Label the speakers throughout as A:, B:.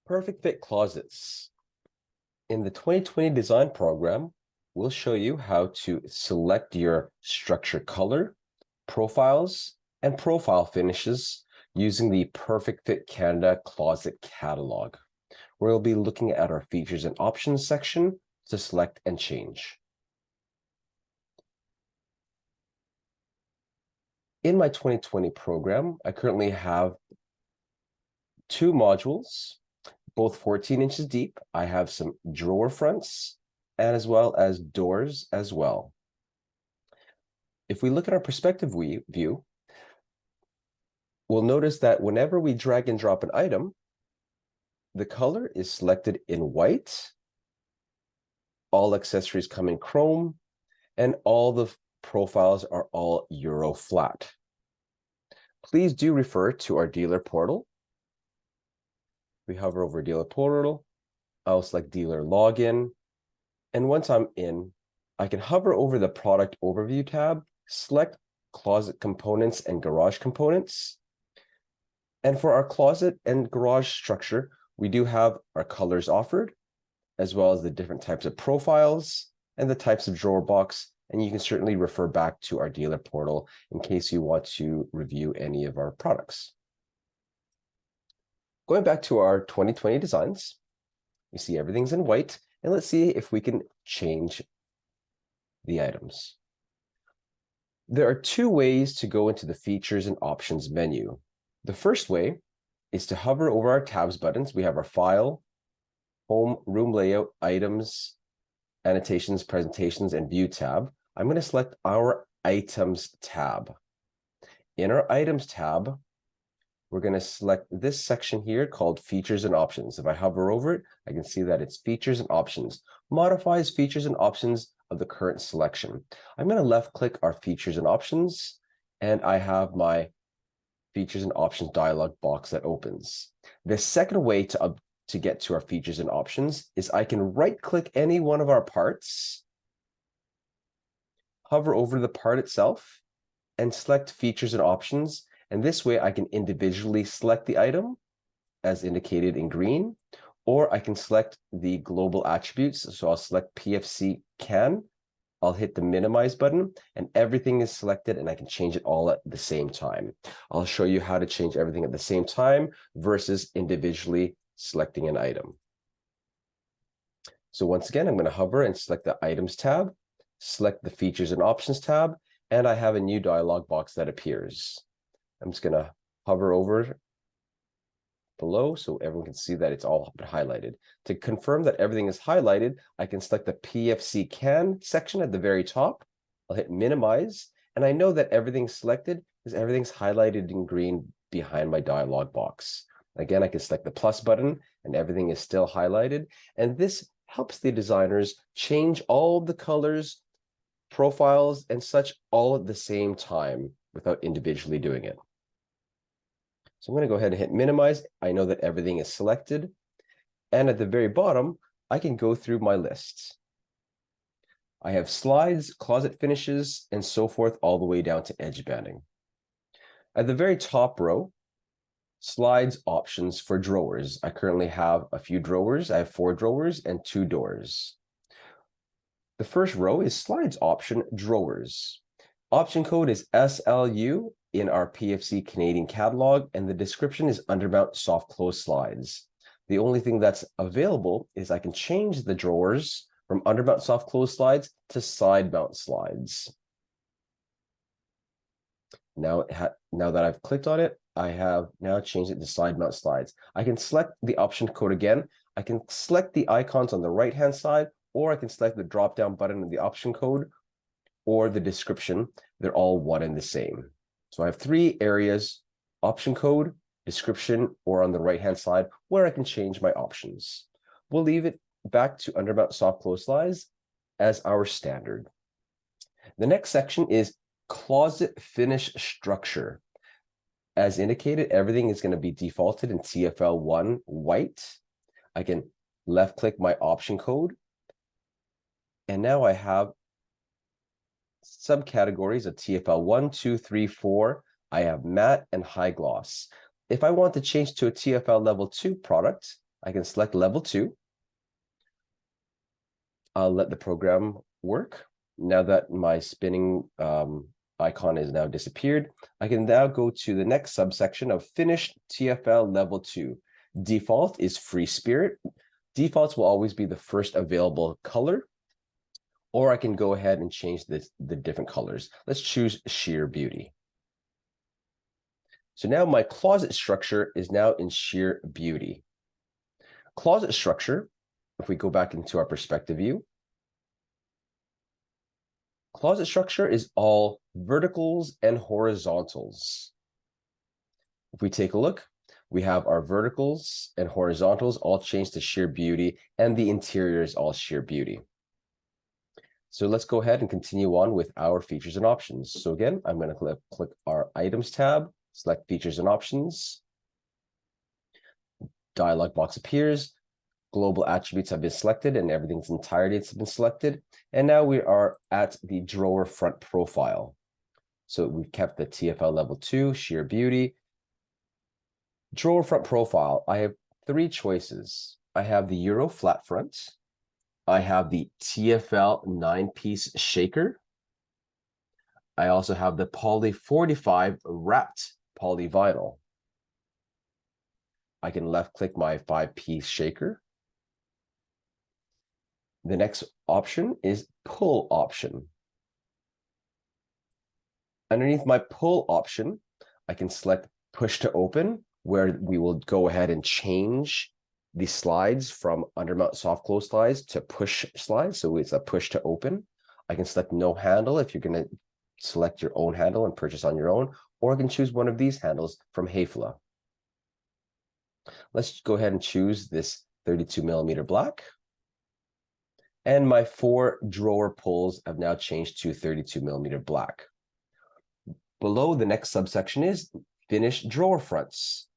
A: Perfect Fit Closets. In the 2020 design program, we'll show you how to select your structure color, profiles, and profile finishes using the Perfect Fit Canada Closet Catalog, where we'll be looking at our features and options section to select and change. In my 2020 program, I currently have two modules, both 14 inches deep. I have some drawer fronts and as well as doors as well. If we look at our perspective view, we'll notice that whenever we drag and drop an item, the color is selected in white, all accessories come in chrome, and all the profiles are all Euro flat. Please do refer to our dealer portal. We hover over dealer portal, I'll select dealer login, and once I'm in, I can hover over the product overview tab, select closet components and garage components. And for our closet and garage structure, we do have our colors offered, as well as the different types of profiles and the types of drawer box. And you can certainly refer back to our dealer portal in case you want to review any of our products. Going back to our 2020 designs, you see everything's in white, and let's see if we can change the items. There are two ways to go into the features and options menu. The first way is to hover over our tabs buttons. We have our file, home, room layout, items, annotations, presentations, and view tab. I'm going to select our items tab. In our items tab, we're going to select this section here called features and options. If I hover over it, I can see that it's features and options, modifies features and options of the current selection. I'm going to left click our features and options, and I have my features and options dialog box that opens. The second way to get to our features and options is I can right click any one of our parts, hover over the part itself, and select features and options. And this way I can individually select the item as indicated in green, or I can select the global attributes. So I'll select PFC CAN. I'll hit the minimize button and everything is selected and I can change it all at the same time. I'll show you how to change everything at the same time versus individually selecting an item. So once again, I'm going to hover and select the items tab, select the features and options tab, and I have a new dialog box that appears. I'm just going to hover over below so everyone can see that it's all been highlighted. To confirm that everything is highlighted, I can select the PFC CAN section at the very top. I'll hit minimize, and I know that everything's selected because everything's highlighted in green behind my dialog box. Again, I can select the plus button and everything is still highlighted. And this helps the designers change all the colors, profiles, and such all at the same time without individually doing it. So I'm going to go ahead and hit minimize. I know that everything is selected. And at the very bottom, I can go through my lists. I have slides, closet finishes, and so forth all the way down to edge banding. At the very top row, slides options for drawers. I currently have a few drawers. I have 4 drawers and 2 doors. The first row is slides option drawers. Option code is SLU in our PFC Canadian catalog, and the description is undermount soft close slides. The only thing that's available is I can change the drawers from undermount soft close slides to side mount slides. Now that I've clicked on it, I have now changed it to side mount slides. I can select the option code again. I can select the icons on the right-hand side, or I can select the drop-down button of the option code or the description. They're all one and the same. So I have 3 areas: option code, description, or on the right-hand side where I can change my options. We'll leave it back to undermount soft close slides as our standard. The next section is closet finish structure. As indicated, everything is going to be defaulted in TFL1 white. I can left click my option code. And now I have subcategories of TFL 1, 2, 3, 4. I have matte and high gloss. If I want to change to a TFL level 2 product, I can select level 2. I'll let the program work. Now that my spinning icon is now disappeared, I can now go to the next subsection of finished TFL level 2. Default is Free Spirit. Defaults will always be the first available color, or I can go ahead and change the different colors. Let's choose Sheer Beauty. So now my closet structure is now in Sheer Beauty. Closet structure, if we go back into our perspective view, closet structure is all verticals and horizontals. If we take a look, we have our verticals and horizontals all changed to Sheer Beauty, and the interior is all Sheer Beauty. So let's go ahead and continue on with our features and options. So again, I'm going to click our Items tab, select Features and Options. Dialog box appears. Global attributes have been selected and everything's entirety has been selected. And now we are at the drawer front profile. So we've kept the TFL level 2, Sheer Beauty. Drawer front profile, I have 3 choices. I have the Euro flat front. I have the TFL 9-piece shaker. I also have the Poly 45 wrapped polyvinyl. I can left click my 5-piece shaker. The next option is pull option. Underneath my pull option, I can select push to open, where we will go ahead and change the slides from undermount soft close slides to push slides. So it's a push to open. I can select no handle if you're going to select your own handle and purchase on your own, or I can choose one of these handles from Hafele. Let's go ahead and choose this 32mm black. And my 4 drawer pulls have now changed to 32mm black. Below, the next subsection is finished drawer fronts.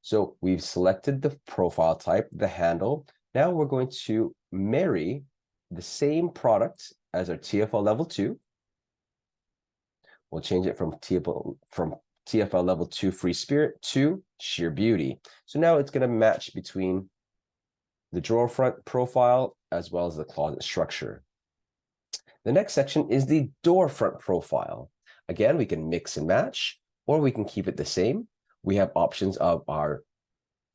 A: So we've selected the profile type, the handle. Now we're going to marry the same product as our TFL level 2. We'll change it from TFL level 2 Free Spirit to Sheer Beauty. So now it's going to match between the drawer front profile as well as the closet structure. The next section is the door front profile. Again, we can mix and match, or we can keep it the same. We have options of our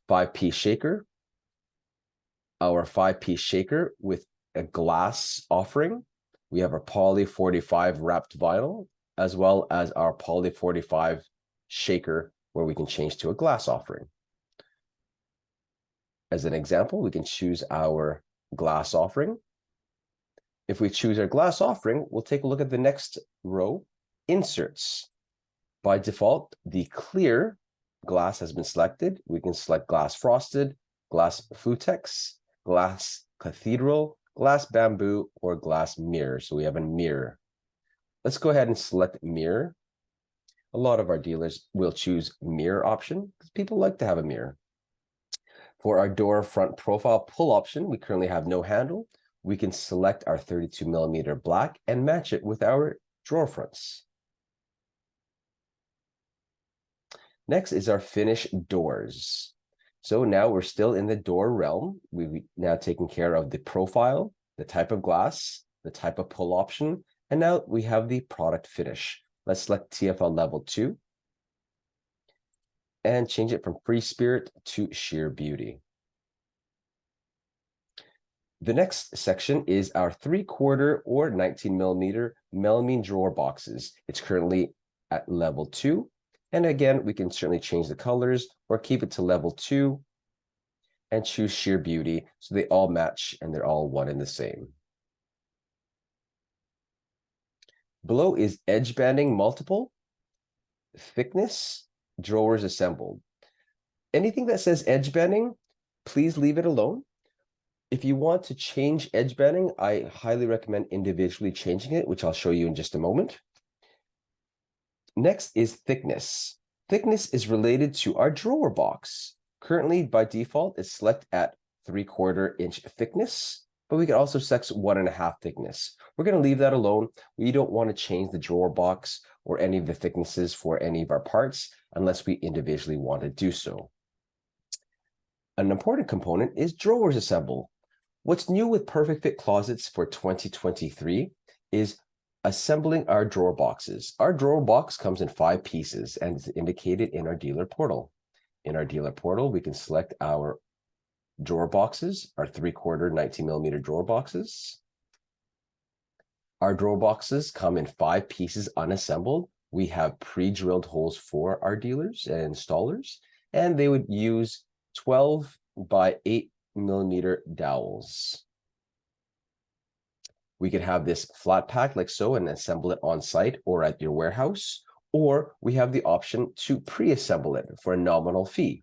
A: 5-piece shaker, our 5-piece shaker with a glass offering. We have our Poly 45 wrapped vinyl, as well as our Poly 45 shaker, where we can change to a glass offering. As an example, we can choose our glass offering. If we choose our glass offering, we'll take a look at the next row, inserts. By default, the clear glass has been selected. We can select glass frosted, glass Futex, glass cathedral, glass bamboo, or glass mirror. So we have a mirror. Let's go ahead and select mirror. A lot of our dealers will choose mirror option because people like to have a mirror. For our door front profile pull option, we currently have no handle. We can select our 32mm black and match it with our drawer fronts. Next is our finish doors. So now we're still in the door realm. We've now taken care of the profile, the type of glass, the type of pull option, and now we have the product finish. Let's select TFL level 2 and change it from Free Spirit to Sheer Beauty. The next section is our 3/4 or 19mm melamine drawer boxes. It's currently at level 2. And again, we can certainly change the colors or keep it to level 2 and choose Sheer Beauty so they all match and they're all one and the same. Below is edge banding multiple, thickness, drawers assembled. Anything that says edge banding, please leave it alone. If you want to change edge banding, I highly recommend individually changing it, which I'll show you in just a moment. Next is thickness. Thickness is related to our drawer box. Currently, by default, it's select at 3/4 inch thickness, but we can also select 1.5 thickness. We're going to leave that alone. We don't want to change the drawer box or any of the thicknesses for any of our parts unless we individually want to do so. An important component is drawers assemble. What's new with Perfect Fit Closets for 2023 is assembling our drawer boxes. Our drawer box comes in 5 pieces and is indicated in our dealer portal. In our dealer portal, we can select our drawer boxes, our 3/4 19mm drawer boxes. Our drawer boxes come in 5 pieces unassembled. We have pre-drilled holes for our dealers and installers, and they would use 12 by 8mm dowels. We could have this flat pack like so and assemble it on site or at your warehouse, or we have the option to pre-assemble it for a nominal fee.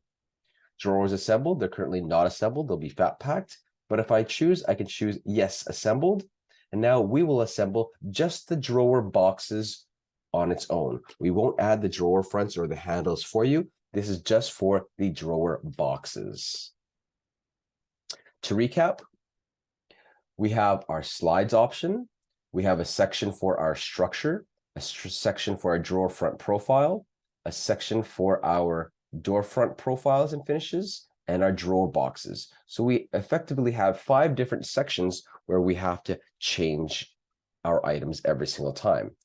A: Drawers assembled, they're currently not assembled, they'll be fat packed, but if I choose, I can choose yes, assembled, and now we will assemble just the drawer boxes on its own. We won't add the drawer fronts or the handles for you. This is just for the drawer boxes. To recap, we have our slides option. We have a section for our structure, a section for our drawer front profile, a section for our door front profiles and finishes, and our drawer boxes. So we effectively have 5 different sections where we have to change our items every single time.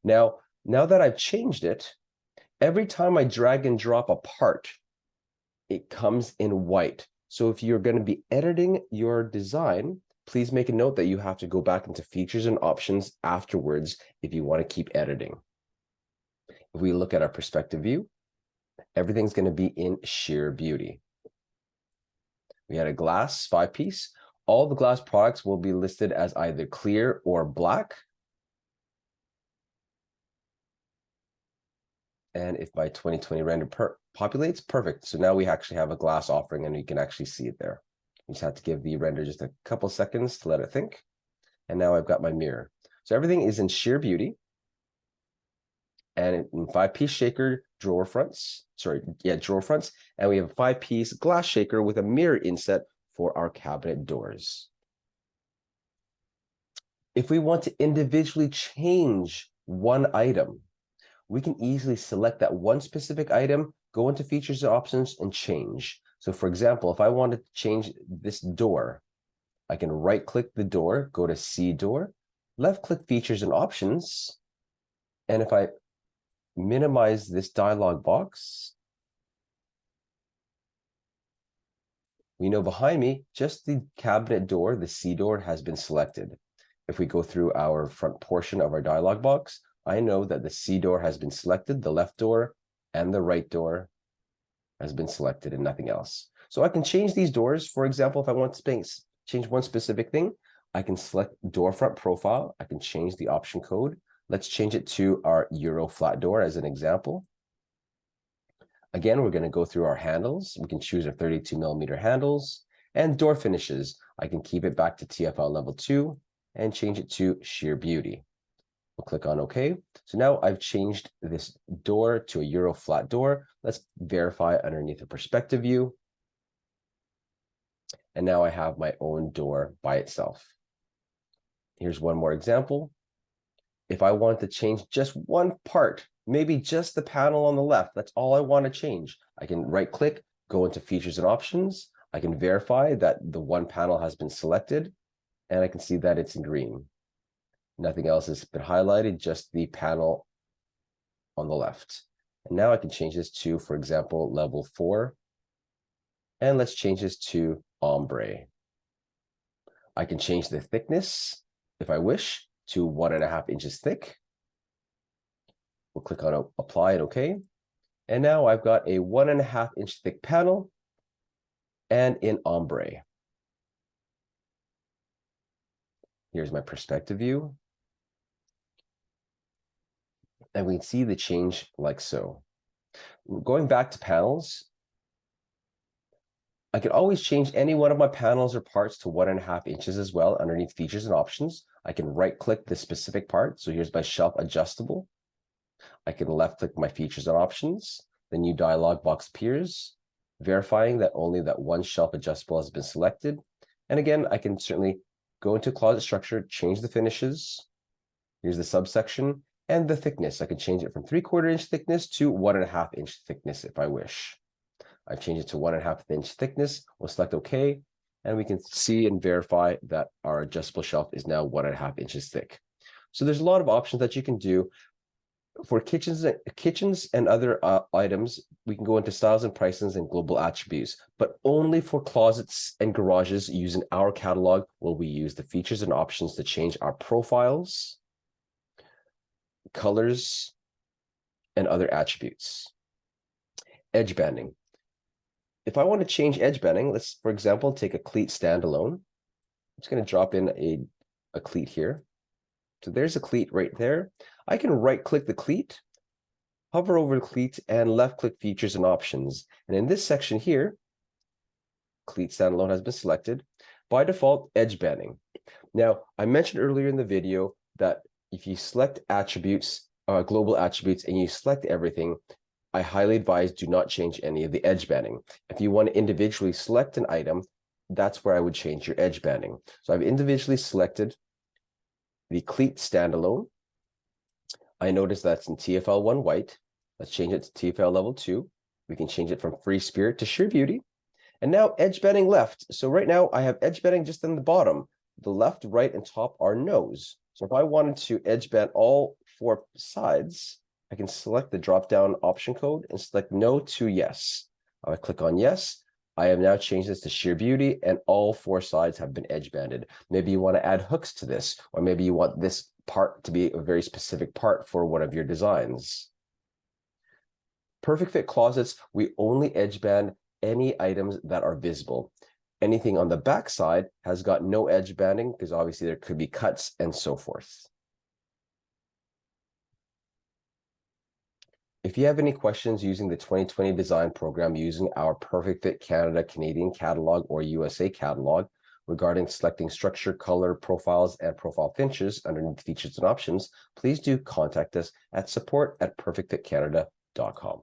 A: Now that I've changed it, every time I drag and drop a part, it comes in white. So if you're going to be editing your design, please make a note that you have to go back into features and options afterwards if you want to keep editing. If we look at our perspective view, everything's going to be in sheer beauty. We had a glass 5-piece. All the glass products will be listed as either clear or black. And if my 2020 render populates, perfect. So now we actually have a glass offering and you can actually see it there. You just have to give the render just a couple seconds to let it think. And now I've got my mirror. So everything is in sheer beauty. And in 5-piece shaker drawer fronts, drawer fronts. And we have a 5-piece glass shaker with a mirror inset for our cabinet doors. If we want to individually change one item, we can easily select that one specific item, go into features and options, and change. So for example, if I wanted to change this door, I can right-click the door, go to See Door, left-click Features and Options, and if I minimize this dialog box, we know behind me, just the cabinet door, the See Door, has been selected. If we go through our front portion of our dialog box, I know that the See Door has been selected, the left door and the right door has been selected and nothing else. So I can change these doors. For example, if I want to change one specific thing, I can select door front profile. I can change the option code. Let's change it to our Euro flat door as an example. Again, we're going to go through our handles. We can choose our 32mm handles and door finishes. I can keep it back to TFL level 2 and change it to sheer beauty. We'll click on OK. So now I've changed this door to a Euro flat door. Let's verify underneath the perspective view. And now I have my own door by itself. Here's one more example. If I want to change just one part, maybe just the panel on the left, that's all I want to change, I can right-click, go into Features and Options. I can verify that the one panel has been selected, and I can see that it's in green. Nothing else has been highlighted, just the panel on the left. And now I can change this to, for example, level 4. And let's change this to ombre. I can change the thickness, if I wish, to 1.5 inches thick. We'll click on Apply and OK. And now I've got a 1.5 inch thick panel and in ombre. Here's my perspective view. And we can see the change like so. Going back to panels, I can always change any one of my panels or parts to 1.5 inches as well underneath Features and Options. I can right-click the specific part. So here's my shelf adjustable. I can left-click my Features and Options. The new dialog box appears, verifying that only that one shelf adjustable has been selected. And again, I can certainly go into closet structure, change the finishes. Here's the subsection and the thickness. I can change it from 3/4 inch thickness to 1.5 inch thickness if I wish. I've changed it to 1.5 inch thickness. We'll select OK, and we can see and verify that our adjustable shelf is now 1.5 inches thick. So there's a lot of options that you can do. For kitchens and other items, we can go into styles and prices and global attributes, but only for closets and garages using our catalog will we use the features and options to change our profiles, colors, and other attributes. Edge banding. If I want to change edge banding, let's, for example, take a cleat standalone. I'm just going to drop in a cleat here. So there's a cleat right there. I can right-click the cleat, hover over the cleat, and left-click features and options. And in this section here, cleat standalone has been selected. By default, edge banding. Now, I mentioned earlier in the video that if you select attributes, global attributes, and you select everything, I highly advise do not change any of the edge banding. If you want to individually select an item, that's where I would change your edge banding. So I've individually selected the cleat standalone. I notice that's in TFL1 white. Let's change it to TFL level 2. We can change it from Free Spirit to Sheer Beauty. And now edge banding left. So right now I have edge banding just in the bottom. The left, right, and top are no's. So if I wanted to edge band all 4 sides, I can select the drop-down option code and select no to yes. I click on yes. I have now changed this to Sheer Beauty, and all 4 sides have been edge banded. Maybe you want to add hooks to this, or maybe you want this part to be a very specific part for one of your designs. Perfect Fit closets, we only edge band any items that are visible. Anything on the back side has got no edge banding because obviously there could be cuts and so forth. If you have any questions using the 2020 design program using our Perfect Fit Canada Canadian catalog or USA catalog regarding selecting structure, color, profiles, and profile finishes underneath features and options, please do contact us at support@perfectfitcanada.com.